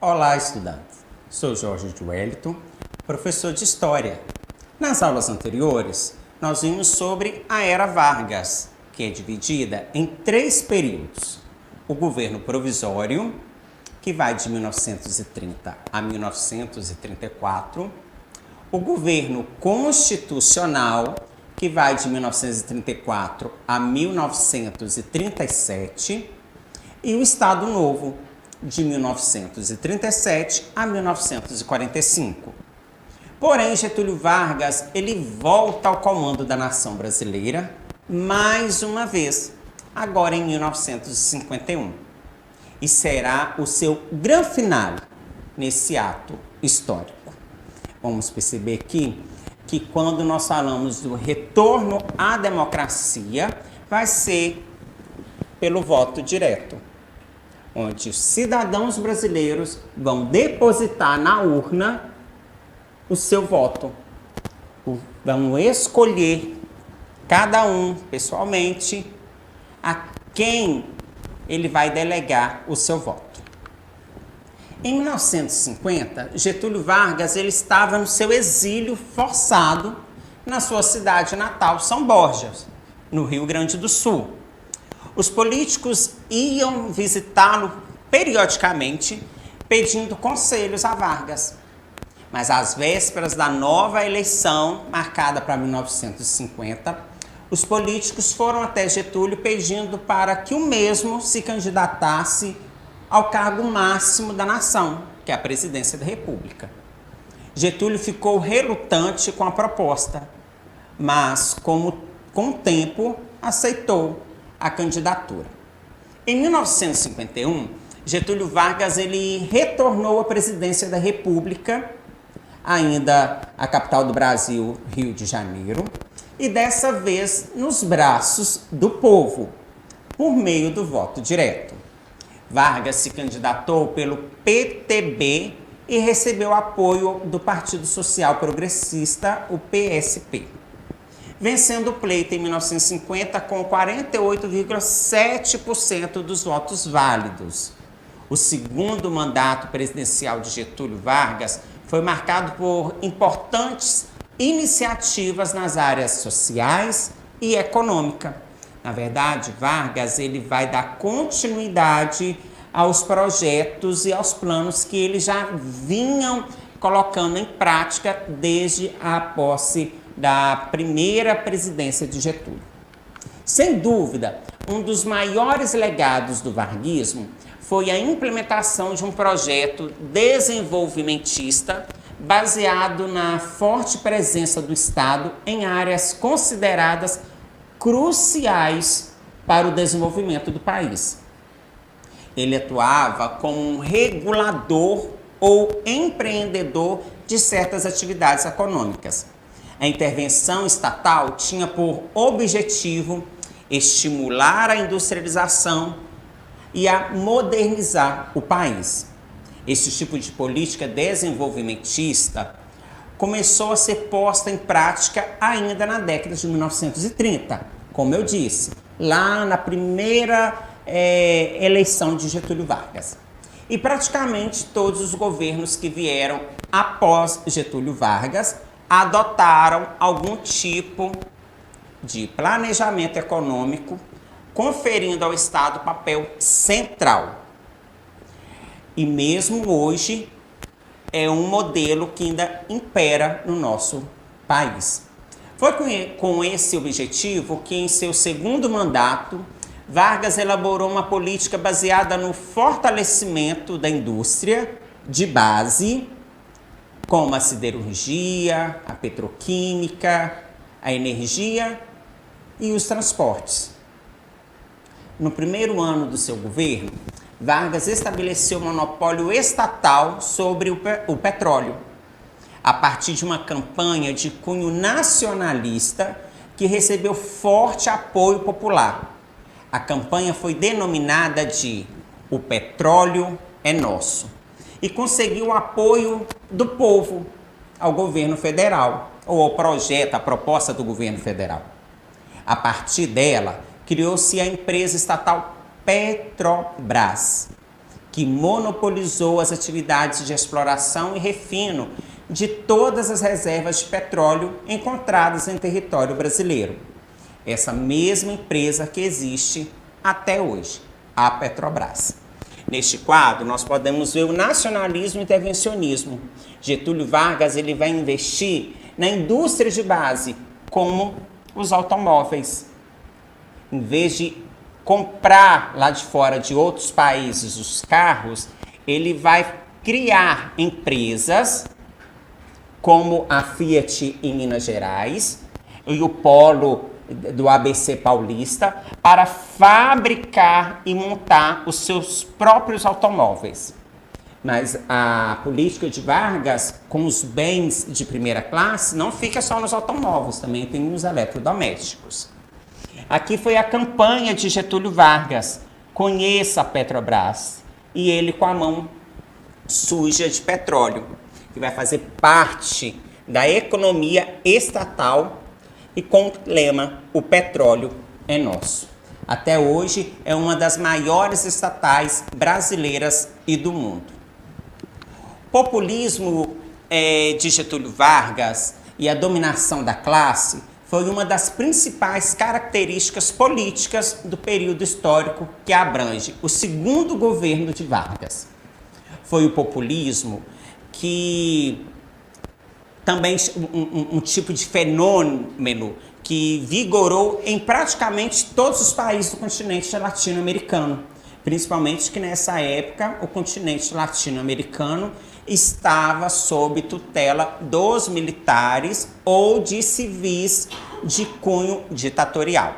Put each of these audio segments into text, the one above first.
Olá, estudantes! Sou Jorge de Wellington, professor de História. Nas aulas anteriores, nós vimos sobre a Era Vargas, que é dividida em 3 períodos. O governo provisório, que vai de 1930 a 1934. O governo constitucional, que vai de 1934 a 1937. E o Estado Novo, de 1937 a 1945. Porém, Getúlio Vargas, ele volta ao comando da nação brasileira mais uma vez, agora em 1951. E será o seu grande final nesse ato histórico. Vamos perceber aqui que quando nós falamos do retorno à democracia, vai ser pelo voto direto, onde os cidadãos brasileiros vão depositar na urna o seu voto. Vão escolher, cada um pessoalmente, a quem ele vai delegar o seu voto. Em 1950, Getúlio Vargas ele estava no seu exílio forçado na sua cidade natal, São Borja, no Rio Grande do Sul. Os políticos iam visitá-lo periodicamente, pedindo conselhos a Vargas. Mas às vésperas da nova eleição, marcada para 1950, os políticos foram até Getúlio pedindo para que o mesmo se candidatasse ao cargo máximo da nação, que é a presidência da República. Getúlio ficou relutante com a proposta, mas com o tempo aceitou a candidatura. Em 1951, Getúlio Vargas ele retornou à presidência da República, ainda a capital do Brasil, Rio de Janeiro, e dessa vez nos braços do povo, por meio do voto direto. Vargas se candidatou pelo PTB e recebeu apoio do Partido Social Progressista, o PSP. Vencendo o pleito em 1950 com 48,7% dos votos válidos. O segundo mandato presidencial de Getúlio Vargas foi marcado por importantes iniciativas nas áreas sociais e econômica. Na verdade, Vargas ele vai dar continuidade aos projetos e aos planos que eles já vinham colocando em prática desde a posse da primeira presidência de Getúlio. Sem dúvida, um dos maiores legados do varguismo foi a implementação de um projeto desenvolvimentista baseado na forte presença do Estado em áreas consideradas cruciais para o desenvolvimento do país. Ele atuava como um regulador ou empreendedor de certas atividades econômicas. A intervenção estatal tinha por objetivo estimular a industrialização e a modernizar o país. Esse tipo de política desenvolvimentista começou a ser posta em prática ainda na década de 1930, como eu disse, lá na primeira eleição de Getúlio Vargas. E praticamente todos os governos que vieram após Getúlio Vargas adotaram algum tipo de planejamento econômico, conferindo ao Estado papel central. E mesmo hoje é um modelo que ainda impera no nosso país. Foi com esse objetivo que em seu segundo mandato, Vargas elaborou uma política baseada no fortalecimento da indústria de base, como a siderurgia, a petroquímica, a energia e os transportes. No primeiro ano do seu governo, Vargas estabeleceu um monopólio estatal sobre o petróleo, a partir de uma campanha de cunho nacionalista que recebeu forte apoio popular. A campanha foi denominada de O Petróleo é Nosso e conseguiu o apoio do povo ao governo federal, ou ao projeto, à proposta do governo federal. A partir dela, criou-se a empresa estatal Petrobras, que monopolizou as atividades de exploração e refino de todas as reservas de petróleo encontradas em território brasileiro. Essa mesma empresa que existe até hoje, a Petrobras. Neste quadro, nós podemos ver o nacionalismo e intervencionismo. Getúlio Vargas ele vai investir na indústria de base, como os automóveis. Em vez de comprar lá de fora de outros países os carros, ele vai criar empresas como a Fiat em Minas Gerais e o Polo do ABC Paulista para fabricar e montar os seus próprios automóveis. Mas a política de Vargas com os bens de primeira classe não fica só nos automóveis, também tem nos eletrodomésticos. Aqui foi a campanha de Getúlio Vargas, conheça a Petrobras, e ele com a mão suja de petróleo, que vai fazer parte da economia estatal e com o lema, o petróleo é nosso. Até hoje é uma das maiores estatais brasileiras e do mundo. O populismo de Getúlio Vargas e a dominação da classe foi uma das principais características políticas do período histórico que abrange o segundo governo de Vargas. Foi o populismo que também um tipo de fenômeno que vigorou em praticamente todos os países do continente latino-americano, principalmente que nessa época o continente latino-americano estava sob tutela dos militares ou de civis de cunho ditatorial.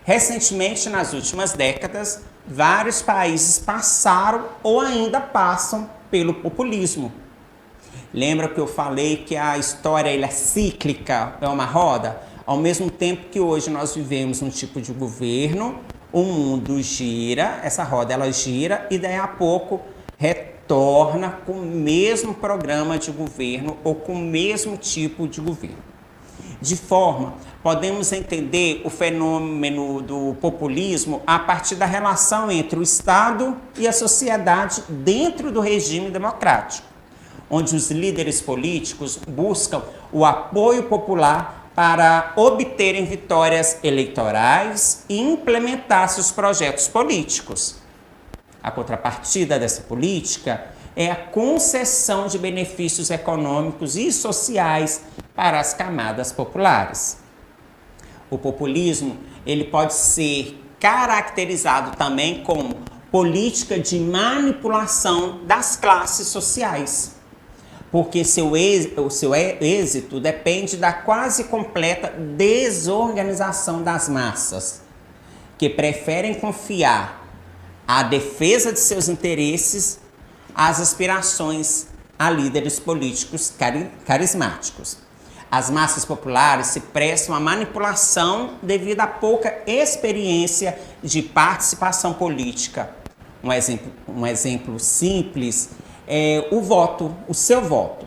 Recentemente, nas últimas décadas, vários países passaram ou ainda passam pelo populismo. Lembra que eu falei que a história é cíclica, é uma roda? Ao mesmo tempo que hoje nós vivemos um tipo de governo, o mundo gira, essa roda ela gira e daí a pouco retorna com o mesmo programa de governo ou com o mesmo tipo de governo. De forma, podemos entender o fenômeno do populismo a partir da relação entre o Estado e a sociedade dentro do regime democrático, onde os líderes políticos buscam o apoio popular para obterem vitórias eleitorais e implementar seus projetos políticos. A contrapartida dessa política é a concessão de benefícios econômicos e sociais para as camadas populares. O populismo ele pode ser caracterizado também como política de manipulação das classes sociais, porque seu êxito depende da quase completa desorganização das massas, que preferem confiar a defesa de seus interesses às aspirações a líderes políticos carismáticos. As massas populares se prestam à manipulação devido à pouca experiência de participação política. Um exemplo simples é o voto, o seu voto.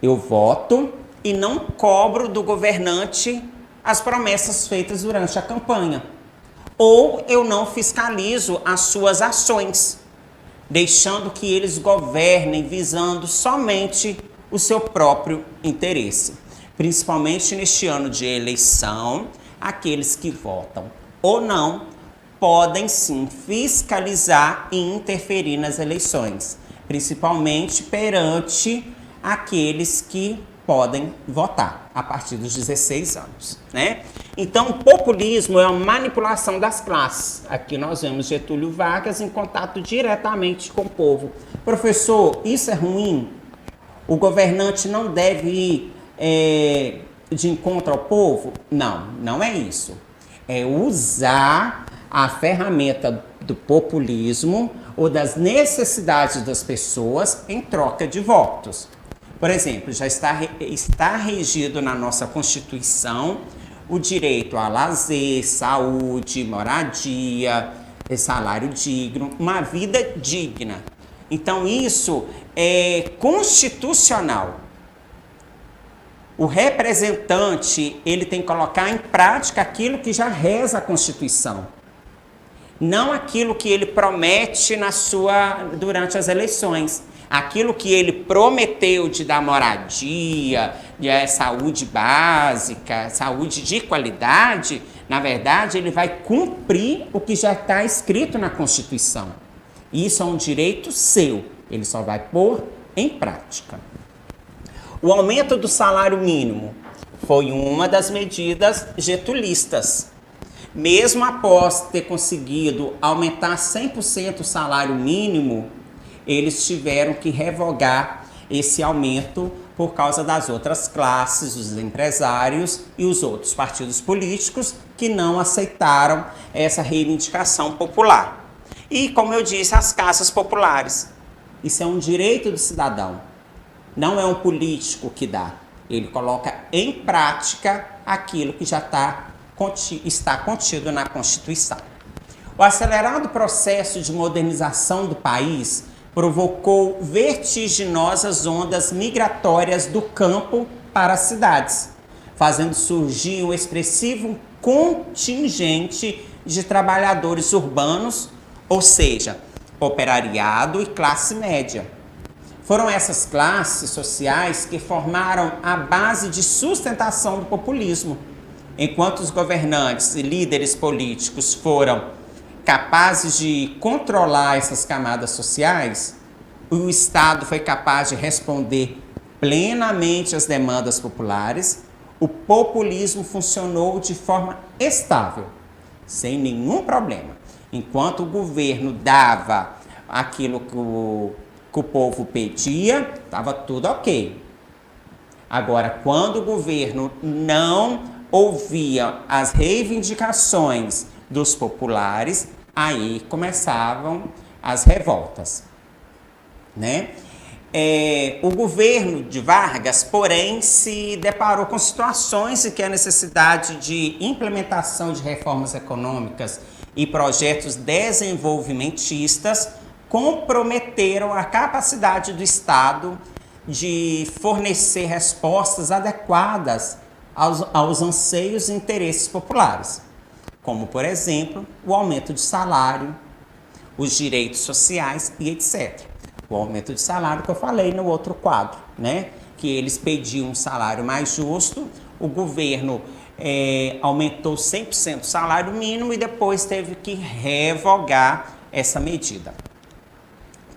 Eu voto e não cobro do governante as promessas feitas durante a campanha. Ou eu não fiscalizo as suas ações, deixando que eles governem visando somente o seu próprio interesse. Principalmente neste ano de eleição, aqueles que votam ou não podem sim fiscalizar e interferir nas eleições, principalmente perante aqueles que podem votar a partir dos 16 anos, né? Então, o populismo é uma manipulação das classes. Aqui nós vemos Getúlio Vargas em contato diretamente com o povo. Professor, isso é ruim? O governante não deve ir de encontro ao povo? Não, não é isso. É usar a ferramenta do populismo ou das necessidades das pessoas em troca de votos. Por exemplo, já está regido na nossa Constituição o direito a lazer, saúde, moradia, salário digno, uma vida digna. Então, isso é constitucional. O representante, ele tem que colocar em prática aquilo que já reza a Constituição. não aquilo que ele promete durante as eleições. Aquilo que ele prometeu de dar moradia, de saúde básica, saúde de qualidade, na verdade, ele vai cumprir o que já está escrito na Constituição. Isso é um direito seu, ele só vai pôr em prática. O aumento do salário mínimo foi uma das medidas getulistas. Mesmo após ter conseguido aumentar 100% o salário mínimo, eles tiveram que revogar esse aumento por causa das outras classes, os empresários e os outros partidos políticos que não aceitaram essa reivindicação popular. E, como eu disse, as casas populares. Isso é um direito do cidadão. Não é um político que dá. Ele coloca em prática aquilo que já está contido na Constituição. O acelerado processo de modernização do país provocou vertiginosas ondas migratórias do campo para as cidades, fazendo surgir um expressivo contingente de trabalhadores urbanos, ou seja, operariado e classe média. Foram essas classes sociais que formaram a base de sustentação do populismo. Enquanto os governantes e líderes políticos foram capazes de controlar essas camadas sociais, o Estado foi capaz de responder plenamente às demandas populares, o populismo funcionou de forma estável, sem nenhum problema. Enquanto o governo dava aquilo que o povo pedia, estava tudo ok. Agora, quando o governo não ouvia as reivindicações dos populares, aí começavam as revoltas, né? O governo de Vargas, porém, se deparou com situações em que a necessidade de implementação de reformas econômicas e projetos desenvolvimentistas comprometeram a capacidade do Estado de fornecer respostas adequadas aos anseios e interesses populares, como, por exemplo, o aumento de salário, os direitos sociais e etc. O aumento de salário que eu falei no outro quadro, né? Que eles pediam um salário mais justo, o governo aumentou 100% o salário mínimo e depois teve que revogar essa medida.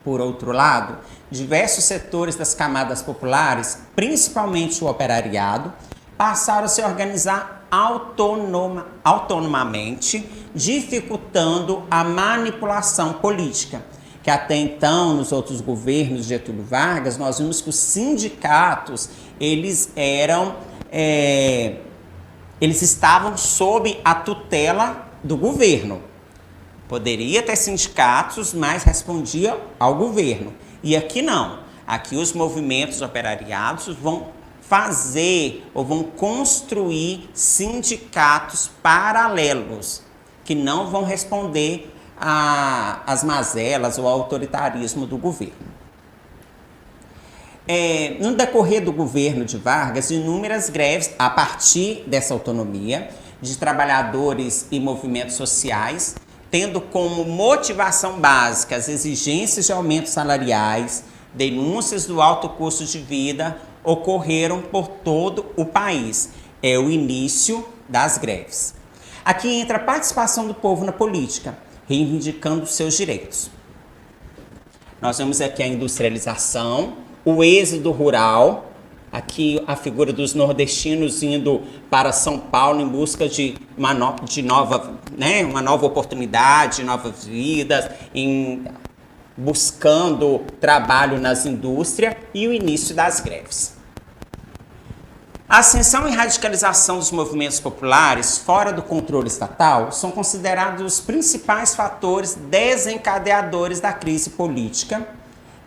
Por outro lado, diversos setores das camadas populares, principalmente o operariado, passaram a se organizar autonomamente, dificultando a manipulação política. Que até então, nos outros governos de Getúlio Vargas, nós vimos que os sindicatos, eles estavam sob a tutela do governo. Poderia ter sindicatos, mas respondia ao governo. E aqui não. Aqui os movimentos operariados vão fazer ou vão construir sindicatos paralelos que não vão responder às mazelas ou ao autoritarismo do governo. No decorrer do governo de Vargas, inúmeras greves, a partir dessa autonomia, de trabalhadores e movimentos sociais, tendo como motivação básica as exigências de aumentos salariais, denúncias do alto custo de vida, ocorreram por todo o país. É o início das greves. Aqui entra a participação do povo na política, reivindicando seus direitos. Nós vemos aqui a industrialização, o êxodo rural, aqui a figura dos nordestinos indo para São Paulo em busca de uma nova oportunidade, novas vidas, buscando trabalho nas indústrias e o início das greves. A ascensão e radicalização dos movimentos populares fora do controle estatal são considerados os principais fatores desencadeadores da crise política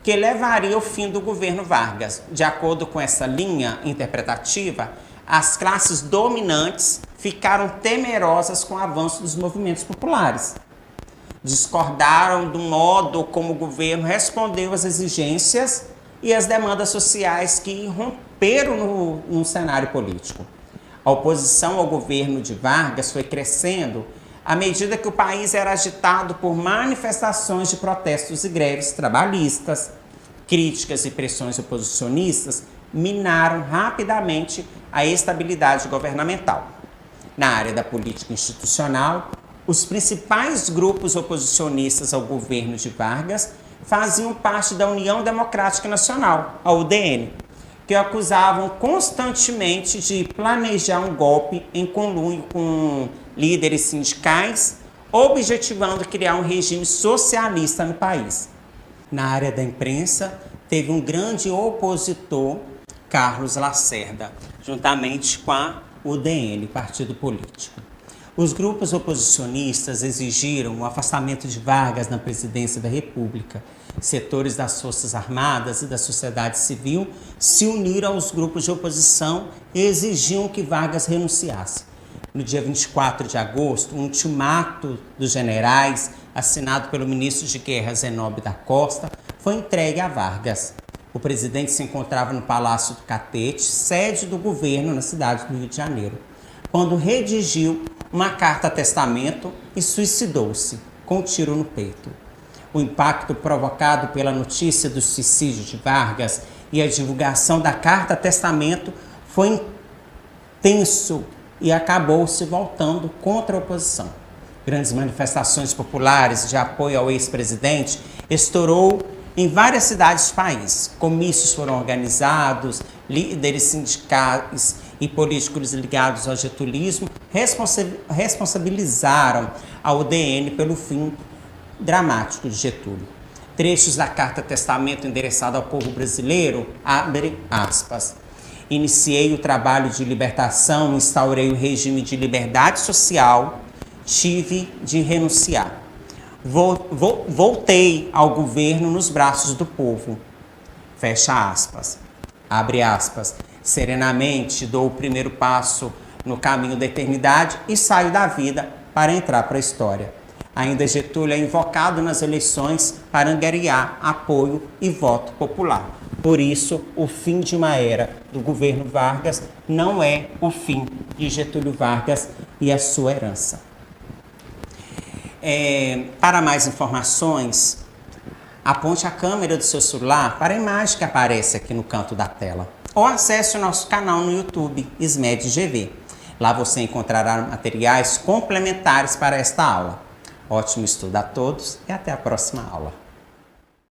que levaria ao fim do governo Vargas. De acordo com essa linha interpretativa, as classes dominantes ficaram temerosas com o avanço dos movimentos populares. Discordaram do modo como o governo respondeu às exigências e às demandas sociais que irromperam no cenário político. A oposição ao governo de Vargas foi crescendo à medida que o país era agitado por manifestações de protestos e greves trabalhistas, críticas e pressões oposicionistas minaram rapidamente a estabilidade governamental. Na área da política institucional, os principais grupos oposicionistas ao governo de Vargas faziam parte da União Democrática Nacional, a UDN, que o acusavam constantemente de planejar um golpe em conluio com líderes sindicais, objetivando criar um regime socialista no país. Na área da imprensa, teve um grande opositor, Carlos Lacerda, juntamente com a UDN, partido político. Os grupos oposicionistas exigiram o afastamento de Vargas na presidência da República. Setores das Forças Armadas e da sociedade civil se uniram aos grupos de oposição e exigiam que Vargas renunciasse. No dia 24 de agosto, um ultimato dos generais, assinado pelo ministro de Guerra Zenobe da Costa, foi entregue a Vargas. O presidente se encontrava no Palácio do Catete, sede do governo na cidade do Rio de Janeiro, quando redigiu uma carta-testamento e suicidou-se, com um tiro no peito. O impacto provocado pela notícia do suicídio de Vargas e a divulgação da carta-testamento foi intenso e acabou se voltando contra a oposição. Grandes manifestações populares de apoio ao ex-presidente estourou em várias cidades do país. Comícios foram organizados, líderes sindicais e políticos ligados ao getulismo responsabilizaram a UDN pelo fim dramático de Getúlio. Trechos da carta-testamento endereçada ao povo brasileiro, abre aspas. Iniciei o trabalho de libertação, instaurei o regime de liberdade social, tive de renunciar. Voltei ao governo nos braços do povo. Fecha aspas. Abre aspas. Serenamente dou o primeiro passo no caminho da eternidade e saio da vida para entrar para a história. Ainda Getúlio é invocado nas eleições para angariar apoio e voto popular. Por isso, o fim de uma era do governo Vargas não é o fim de Getúlio Vargas e a sua herança. Para mais informações, aponte a câmera do seu celular para a imagem que aparece aqui no canto da tela. Ou acesse o nosso canal no YouTube, SMED GV. Lá você encontrará materiais complementares para esta aula. Ótimo estudo a todos e até a próxima aula.